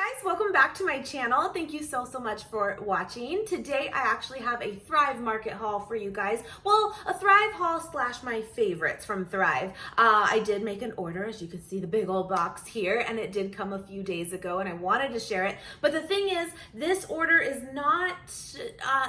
guys, welcome back to my channel. Thank you so much for watching. Today I actually have a Thrive Market haul for you guys. Well, a Thrive haul slash my favorites from Thrive. I did make an order, as you can see the big old box here, and it did come a few days ago and I wanted to share it. But the thing is, this order is not,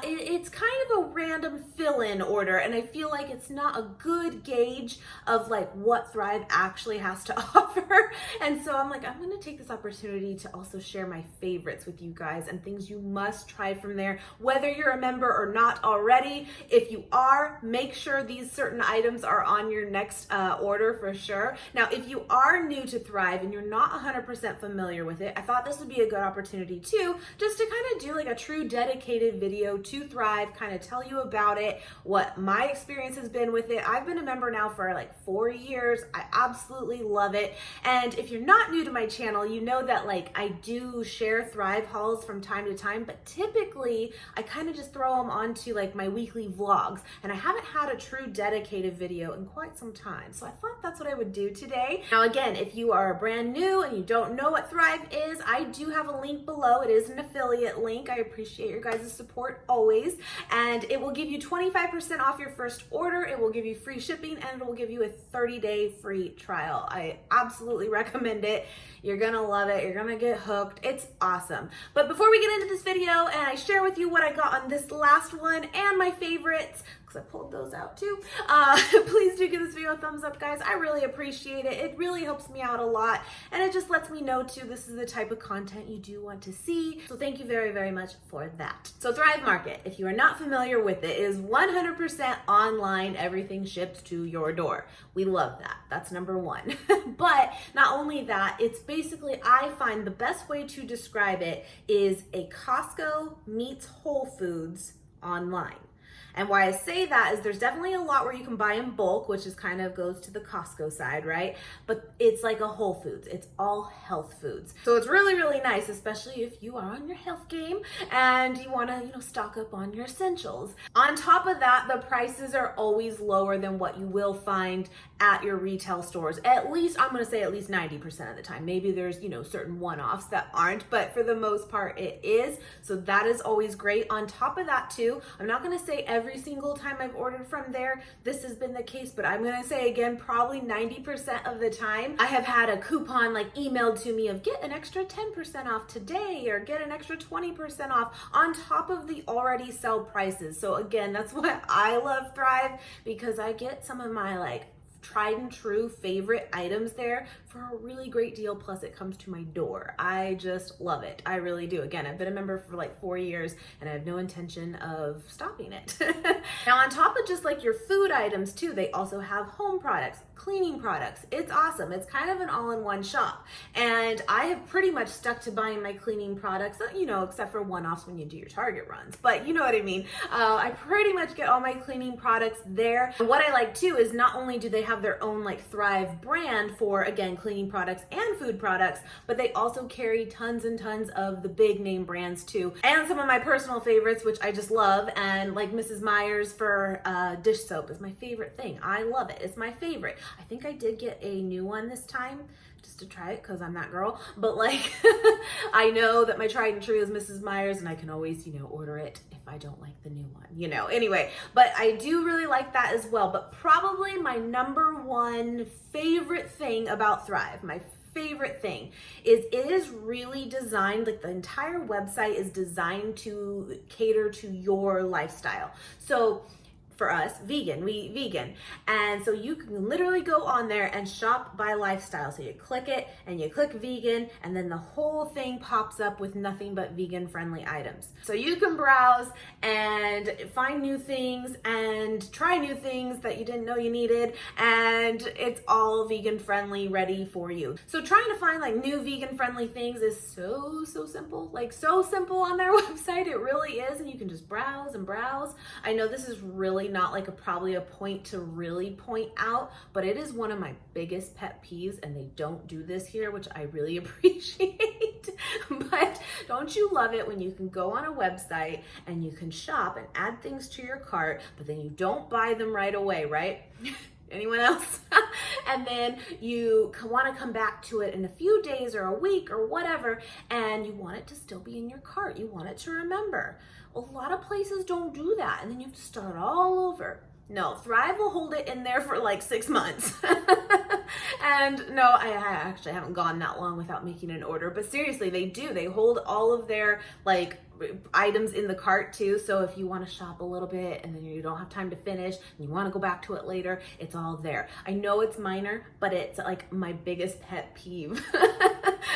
it's kind of a random fill-in order, and I feel like it's not a good gauge of like what Thrive actually has to offer. And so I'm like, I'm gonna take this opportunity to also share my favorites with you guys and things you must try from there, whether you're a member or not already. If you are, make sure these certain items are on your next order for sure. Now, if you are new to Thrive and you're not 100% familiar with it, I thought this would be a good opportunity too, just to kind of do like a true dedicated video to Thrive, kind of tell you about it, what my experience has been with it. I've been a member now for like 4 years. I absolutely love it. And if you're not new to my channel, you know that like I do share Thrive hauls from time to time, but typically I kind of just throw them onto like my weekly vlogs, and I haven't had a true dedicated video in quite some time. So I thought that's what I would do today. Now again, if you are brand new and you don't know what Thrive is, I do have a link below. It is an affiliate link. I appreciate your guys' support always, and it will give you 25% off your first order. It will give you free shipping, and it will give you a 30-day free trial. I absolutely recommend it. You're gonna love it. You're gonna get hooked. It's awesome. But before we get into this video and I share with you what I got on this last one and my favorites, because I pulled those out too, please do give this video a thumbs up, guys. I really appreciate it. It really helps me out a lot, and it just lets me know too, this is the type of content you do want to see. So thank you very much for that. So Thrive Market, if you are not familiar with it, is 100% online. Everything ships to your door. We love that. That's number one. But not only that, it's basically, I find the best way to describe it is a Costco meets Whole Foods online. And why I say that is there's definitely a lot where you can buy in bulk, which is kind of goes to the Costco side, right? But it's like a Whole Foods. It's all health foods. So it's really nice, especially if you are on your health game and you want to, stock up on your essentials. On top of that, the prices are always lower than what you will find at your retail stores. At least, I'm going to say at least 90% of the time. Maybe there's, certain one-offs that aren't, but for the most part it is. So that is always great. On top of that too, I'm not going to say every single time I've ordered from there this has been the case, but I'm going to say again, probably 90% of the time I have had a coupon like emailed to me of get an extra 10% off today, or get an extra 20% off on top of the already sell prices. So again, that's why I love Thrive, because I get some of my like tried and true favorite items there for a really great deal, plus it comes to my door. I just love it. I really do. Again, I've been a member for like 4 years and I have no intention of stopping it. Now on top of just like your food items too, they also have home products, cleaning products. It's awesome. It's kind of an all-in-one shop, and I have pretty much stuck to buying my cleaning products, except for one-offs when you do your Target runs, but you know what I mean. I pretty much get all my cleaning products there. And what I like too is not only do they have their own like Thrive brand for, again, cleaning products and food products, but they also carry tons and tons of the big name brands too, and some of my personal favorites, which I just love. And like Mrs. Meyer's for dish soap is my favorite thing. I love it. It's my favorite. I think I did get a new one this time just to try it because I'm that girl, but like I know that my tried and true is Mrs. Meyer's, and I can always order it if I don't like the new one, anyway. But I do really like that as well. But probably my number one favorite thing about Thrive, my favorite thing, is it is really designed, like the entire website is designed to cater to your lifestyle. So for us, we vegan. And so you can literally go on there and shop by lifestyle. So you click it and you click vegan, and then the whole thing pops up with nothing but vegan friendly items. So you can browse and find new things and try new things that you didn't know you needed. And it's all vegan friendly, ready for you. So trying to find like new vegan friendly things is so simple, like so simple on their website. It really is. And you can just browse and browse. I know this is really not like probably a point to really point out, but it is one of my biggest pet peeves, and they don't do this here, which I really appreciate. But don't you love it when you can go on a website and you can shop and add things to your cart, but then you don't buy them right away, right? Anyone else? and then you want to come back to it in a few days or a week or whatever, and you want it to still be in your cart. You want it to remember. A lot of places don't do that, and then you have to start all over. No, Thrive will hold it in there for like 6 months. And no, I actually haven't gone that long without making an order, but seriously, they do. They hold all of their like items in the cart too. So if you want to shop a little bit and then you don't have time to finish and you want to go back to it later, it's all there. I know it's minor, but it's like my biggest pet peeve.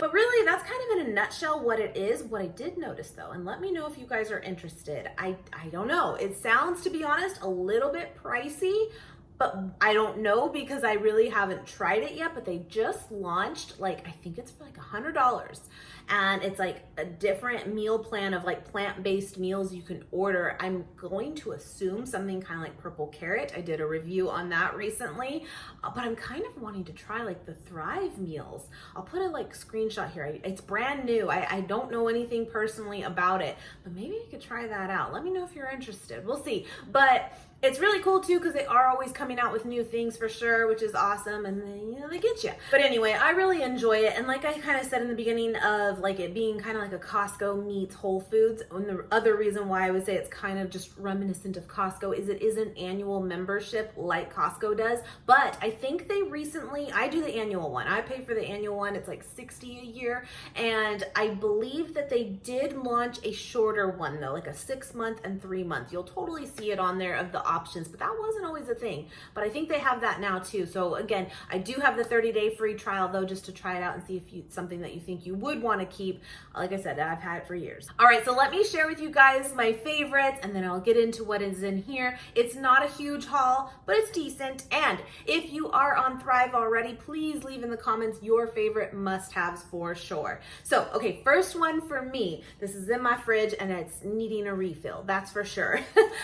But really, that's kind of in a nutshell what it is. What I did notice though, and let me know if you guys are interested. I don't know. It sounds, to be honest, a little bit pricey, but I don't know because I really haven't tried it yet, but they just launched, like, I think it's for like $100. And it's like a different meal plan of like plant-based meals you can order. I'm going to assume something kind of like purple carrot. I did a review on that recently, but I'm kind of wanting to try like the Thrive meals. I'll put a like screenshot here. It's brand new. I don't know anything personally about it, but maybe I could try that out. Let me know if you're interested. We'll see. But it's really cool too because they are always coming out with new things for sure, which is awesome, and then, you know, they get you. But anyway, I really enjoy it, and like I kind of said in the beginning of like it being kind of like a Costco meets Whole Foods, and the other reason why I would say it's kind of just reminiscent of Costco is it is an annual membership like Costco does, but I think they recently, I do the annual one. I pay for the annual one. It's like $60 a year, and I believe that they did launch a shorter one though, like a 6-month and 3-month. You'll totally see it on there of the options, but that wasn't always a thing. But I think they have that now too. So again, I do have the 30-day free trial though, just to try it out and see if it's something that you think you would want to keep. Like I said, I've had it for years. All right, so let me share with you guys my favorites, and then I'll get into what is in here. It's not a huge haul, but it's decent. And if you are on Thrive already, please leave in the comments your favorite must-haves for sure. So, okay, first one for me, this is in my fridge and it's needing a refill, that's for sure.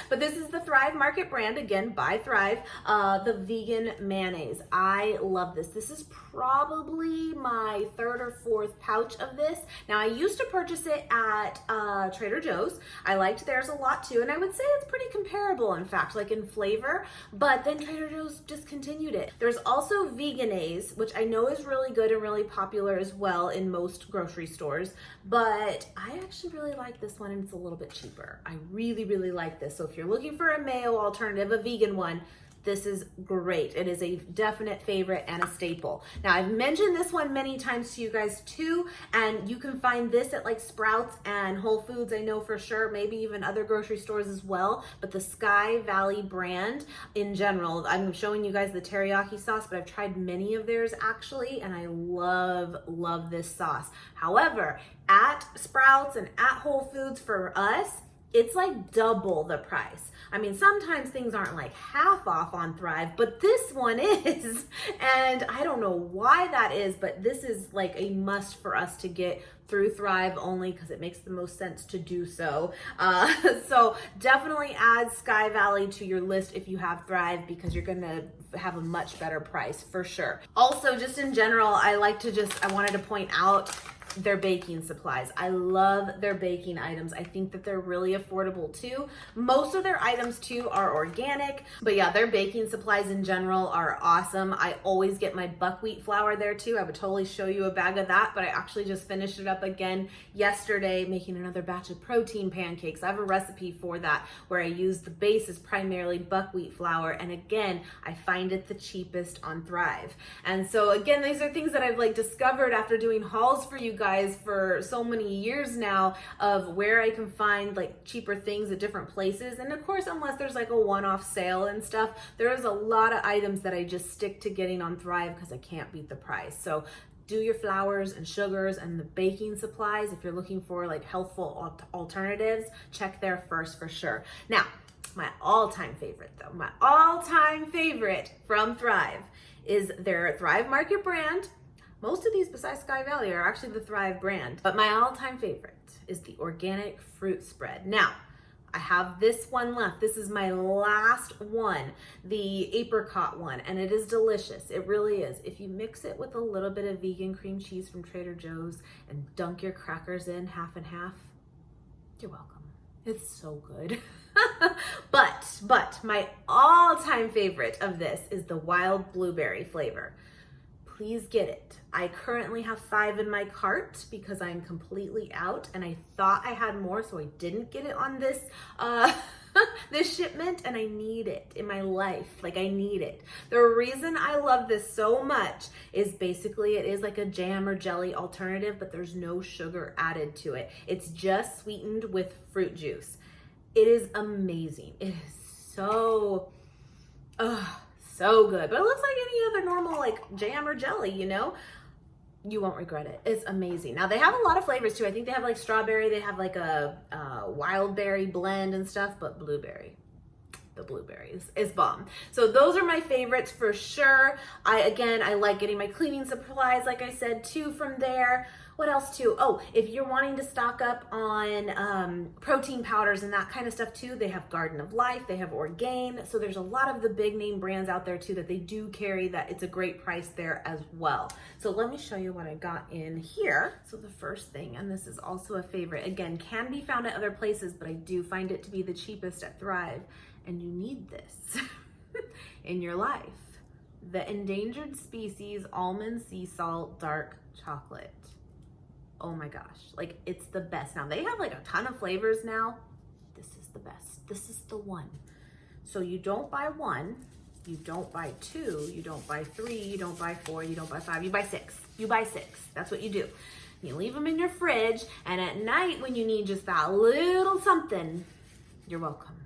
But this is the Thrive Market brand, again, by Thrive, the vegan mayonnaise. I love this. This is probably my 3rd or 4th pouch of this. Now, I used to purchase it at Trader Joe's. I liked theirs a lot too, and I would say it's pretty comparable, in fact, like in flavor, but then Trader Joe's discontinued it. There's also Veganaise, which I know is really good and really popular as well in most grocery stores, but I actually really like this one, and it's a little bit cheaper. I really, really like this. So if you're looking for a mayo alternative, a vegan one, this is great. It is a definite favorite and a staple. Now, I've mentioned this one many times to you guys too, and you can find this at like Sprouts and Whole Foods, I know for sure, maybe even other grocery stores as well, but the Sky Valley brand in general, I'm showing you guys the teriyaki sauce, but I've tried many of theirs actually, and I love this sauce. However, at Sprouts and at Whole Foods for us, it's like double the price. I mean, sometimes things aren't like half off on Thrive, but this one is. And I don't know why that is, but this is like a must for us to get through Thrive only because it makes the most sense to do so. So definitely add Sky Valley to your list if you have Thrive, because you're gonna have a much better price for sure. Also, just in general, I wanted to point out their baking supplies. I love their baking items. I think that they're really affordable too. Most of their items too are organic, but yeah, their baking supplies in general are awesome. I always get my buckwheat flour there too. I would totally show you a bag of that, but I actually just finished it up again yesterday, making another batch of protein pancakes. I have a recipe for that where I use the base is primarily buckwheat flour, and again, I find it the cheapest on Thrive. And so again, these are things that I've like discovered after doing hauls for you guys for so many years now of where I can find like cheaper things at different places. And of course, unless there's like a one-off sale and stuff, there is a lot of items that I just stick to getting on Thrive because I can't beat the price. So do your flours and sugars and the baking supplies. If you're looking for like healthful alternatives, check there first for sure. Now, my all-time favorite though, my all-time favorite from Thrive is their Thrive Market brand. Most of these besides Sky Valley are actually the Thrive brand, but my all-time favorite is the organic fruit spread. Now, I have this one left. This is my last one, the apricot one, and it is delicious. It really is. If you mix it with a little bit of vegan cream cheese from Trader Joe's and dunk your crackers in half and half, you're welcome. It's so good. But my all-time favorite of this is the wild blueberry flavor. Please get it. I currently have 5 in my cart because I'm completely out, and I thought I had more, so I didn't get it on this this shipment, and I need it in my life. Like, I need it. The reason I love this so much is basically it is like a jam or jelly alternative, but there's no sugar added to it. It's just sweetened with fruit juice. It is amazing. It is so good. But it looks like any other normal like jam or jelly, you know? You won't regret it. It's amazing. Now they have a lot of flavors too. I think they have like strawberry, they have like a wild berry blend and stuff, but blueberry. The blueberries is bomb. So those are my favorites for sure. I like getting my cleaning supplies, like I said, too, from there. What else too? Oh, if you're wanting to stock up on protein powders and that kind of stuff too, they have Garden of Life, they have Orgain. So there's a lot of the big name brands out there too that they do carry that it's a great price there as well. So let me show you what I got in here. So the first thing, and this is also a favorite, again, can be found at other places, but I do find it to be the cheapest at Thrive. And you need this in your life. The Endangered Species Almond Sea Salt Dark Chocolate. Oh my gosh, like it's the best. Now they have like a ton of flavors now. This is the best. This is the one. So you don't buy 1, you don't buy 2, you don't buy 3, you don't buy 4, you don't buy 5, you buy 6. You buy 6. That's what you do. You leave them in your fridge, and at night when you need just that little something, you're welcome.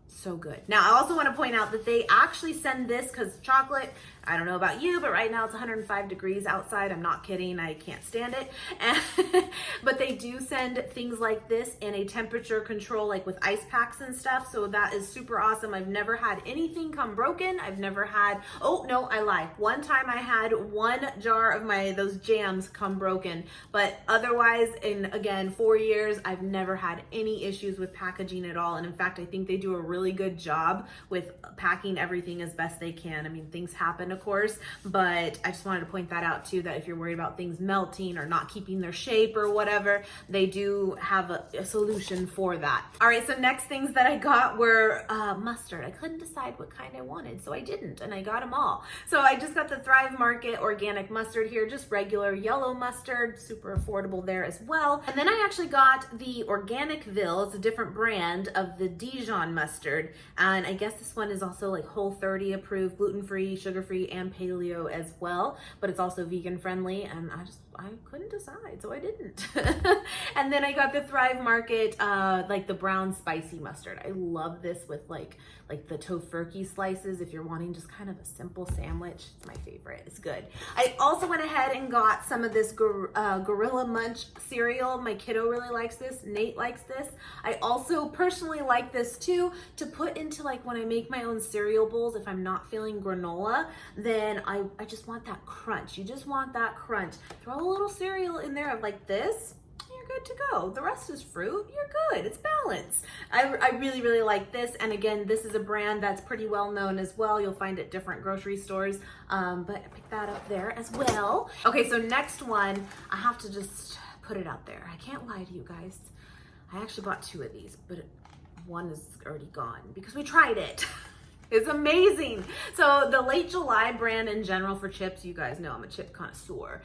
So good. Now, I also want to point out that they actually send this because chocolate, I don't know about you, but right now it's 105 degrees outside. I'm not kidding. I can't stand it. But they do send things like this in a temperature control, like with ice packs and stuff. So that is super awesome. I've never had anything come broken. I've never had, oh no, I lie. One time I had 1 jar of those jams come broken, but otherwise in, again, 4 years, I've never had any issues with packaging at all. And in fact, I think they do a really good job with packing everything as best they can. I mean, things happen, of course, but I just wanted to point that out too, that if you're worried about things melting or not keeping their shape or whatever, they do have a solution for that. All right, so next things that I got were mustard. I couldn't decide what kind I wanted, so I didn't, and I got them all. So I just got the Thrive Market organic mustard here, just regular yellow mustard, super affordable there as well. And then I actually got the Organicville, it's a different brand of the Dijon mustard, and I guess this one is also like Whole30 approved, gluten-free, sugar-free, and paleo as well, but it's also vegan friendly, and I couldn't decide, so I didn't. And then I got the Thrive Market, like the brown spicy mustard. I love this with like the tofurkey slices if you're wanting just kind of a simple sandwich. It's my favorite. It's good. I also went ahead and got some of this Gorilla Munch cereal. My kiddo really likes this. Nate likes this. I also personally like this too, to put into like when I make my own cereal bowls. If I'm not feeling granola, then I just want that crunch. You just want that crunch. Throw a little cereal in there of like this, you're good to go. The rest is fruit, you're good. It's balanced. I really, really like this. And again, this is a brand that's pretty well known as well. You'll find it different grocery stores, but I picked that up there as well. Okay, so next one, I have to just put it out there. I can't lie to you guys. I actually bought 2 of these, but one is already gone because we tried it. It's amazing. So the Late July brand in general for chips, you guys know I'm a chip connoisseur.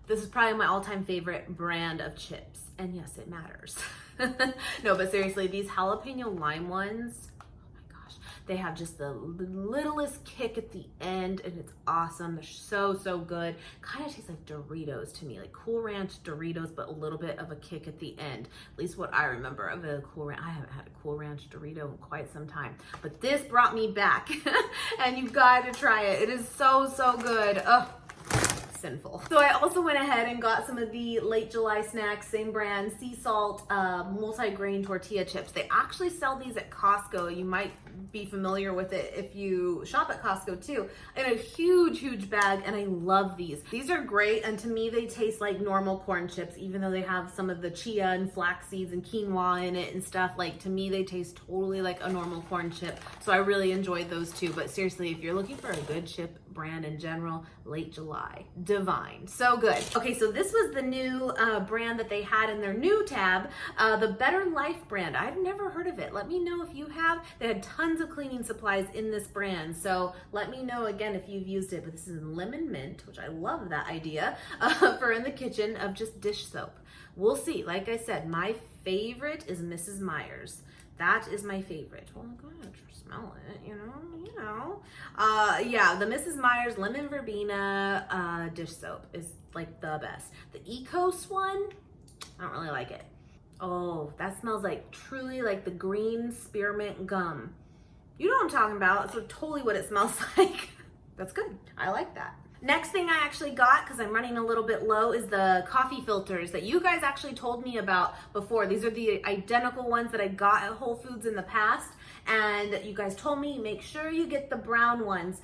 This is probably my all-time favorite brand of chips. And yes, it matters. No, but seriously, these jalapeno lime ones, oh my gosh, they have just the littlest kick at the end, and it's awesome. They're so, so good. Kind of tastes like Doritos to me, like Cool Ranch Doritos, but a little bit of a kick at the end. At least what I remember of a Cool Ranch. I haven't had a Cool Ranch Dorito in quite some time, but this brought me back, and you've got to try it. It is so, so good. Oh. Sinful. So I also went ahead and got some of the Late July snacks, same brand, sea salt, multi-grain tortilla chips. They actually sell these at Costco. You might be familiar with it if you shop at Costco too, in a huge, huge bag, and I love these. These are great, and to me they taste like normal corn chips, even though they have some of the chia and flax seeds and quinoa in it and stuff. Like, to me they taste totally like a normal corn chip, so I really enjoyed those too. But seriously, if you're looking for a good chip brand in general. Late July, divine, so good. Okay, so this was the new brand that they had in their new tab, the Better Life brand. I've never heard of it. Let me know if you have. They had tons of cleaning supplies in this brand, so let me know again if you've used it. But this is lemon mint, which I love that idea for in the kitchen of just dish soap. We'll see. Like I said, my favorite is Mrs. Meyer's. That is my favorite. Well, go ahead, smell it, you know. Yeah, the Mrs. Meyer's Lemon Verbena dish soap is like the best. The Ecos one, I don't really like it. Oh, that smells like truly like the green spearmint gum. You know what I'm talking about. It's totally what it smells like. That's good. I like that. Next thing I actually got, because I'm running a little bit low, is the coffee filters that you guys actually told me about before. These are the identical ones that I got at Whole Foods in the past. And you guys told me make sure you get the brown ones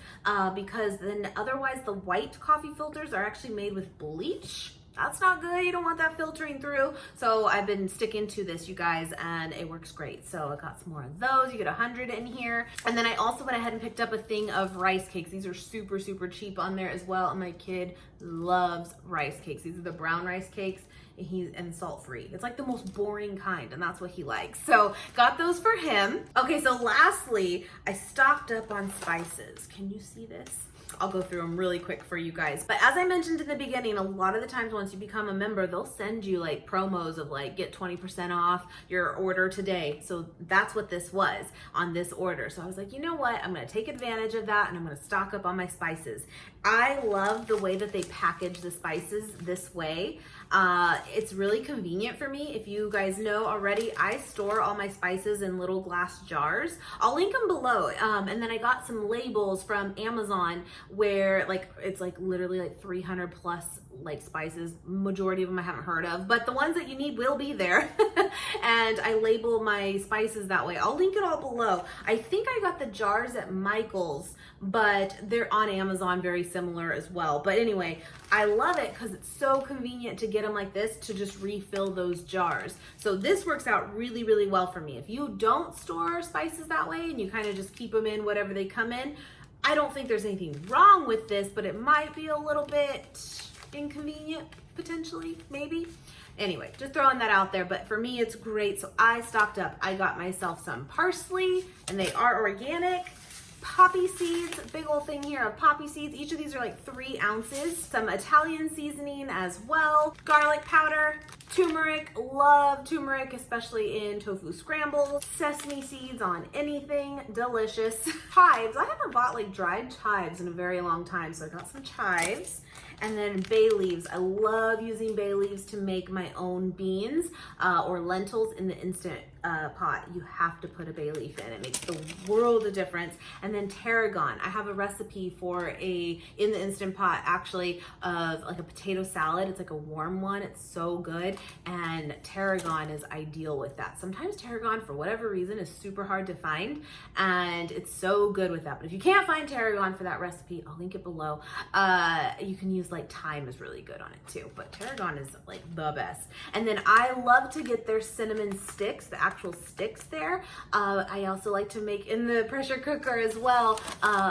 because then otherwise the white coffee filters are actually made with bleach. That's not good. You don't want that filtering through. So I've been sticking to this, you guys, and it works great. So I got some more of those. You get 100 in here. And then I also went ahead and picked up a thing of rice cakes. These are super, super cheap on there as well. And my kid loves rice cakes. These are the brown rice cakes. And salt-free. It's like the most boring kind, and that's what he likes. So got those for him. Okay, so lastly, I stocked up on spices. Can you see this? I'll go through them really quick for you guys. But as I mentioned in the beginning, a lot of the times once you become a member, they'll send you like promos of like get 20% off your order today. So that's what this was on this order. So I was like, you know what? I'm gonna take advantage of that and I'm gonna stock up on my spices. I love the way that they package the spices this way. It's really convenient for me. If you guys know already, I store all my spices in little glass jars. I'll link them below. And then I got some labels from Amazon where like it's like literally like 300 plus like spices. Majority of them I haven't heard of, but the ones that you need will be there. And I label my spices that way. I'll link it all below. I think I got the jars at Michael's, but they're on Amazon, very similar as well. But anyway, I love it because it's so convenient to get them like this to just refill those jars. So this works out really, really well for me. If you don't store spices that way and you kind of just keep them in whatever they come in, I don't think there's anything wrong with this, but it might be a little bit inconvenient, potentially, maybe. Anyway, just throwing that out there, but for me, it's great. So I stocked up. I got myself some parsley, and they are organic. Poppy seeds, big old thing here of poppy seeds. Each of these are like 3 ounces. Some Italian seasoning as well. Garlic powder, turmeric, love turmeric, especially in tofu scrambles. Sesame seeds on anything, delicious. Chives, I haven't bought like dried chives in a very long time, so I got some chives. And then bay leaves. I love using bay leaves to make my own beans or lentils in the Instant Pot. You have to put a bay leaf in. It makes the world of difference. And then tarragon. I have a recipe for in the Instant Pot actually of like a potato salad. It's like a warm one. It's so good. And tarragon is ideal with that. Sometimes tarragon, for whatever reason, is super hard to find. And it's so good with that. But if you can't find tarragon for that recipe, I'll link it below. You can use like thyme is really good on it too, but tarragon is like the best. And then I love to get their cinnamon sticks, the actual sticks there. I also like to make in the pressure cooker as well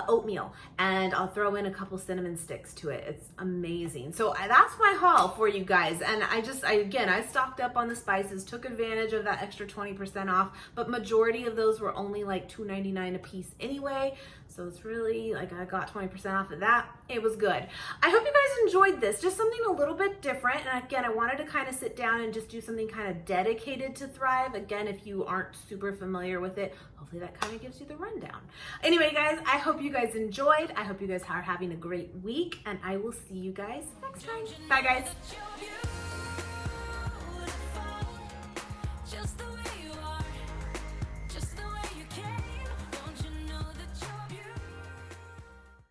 oatmeal, and I'll throw in a couple cinnamon sticks to it. It's amazing. So that's my haul for you guys. And I stocked up on the spices, took advantage of that extra 20% off, but majority of those were only like $2.99 a piece anyway. So it's really like I got 20% off of that. It was good. I hope you guys enjoyed this. Just something a little bit different. And again, I wanted to kind of sit down and just do something kind of dedicated to Thrive. Again, if you aren't super familiar with it, hopefully that kind of gives you the rundown. Anyway, guys, I hope you guys enjoyed. I hope you guys are having a great week, and I will see you guys next time. Bye, guys.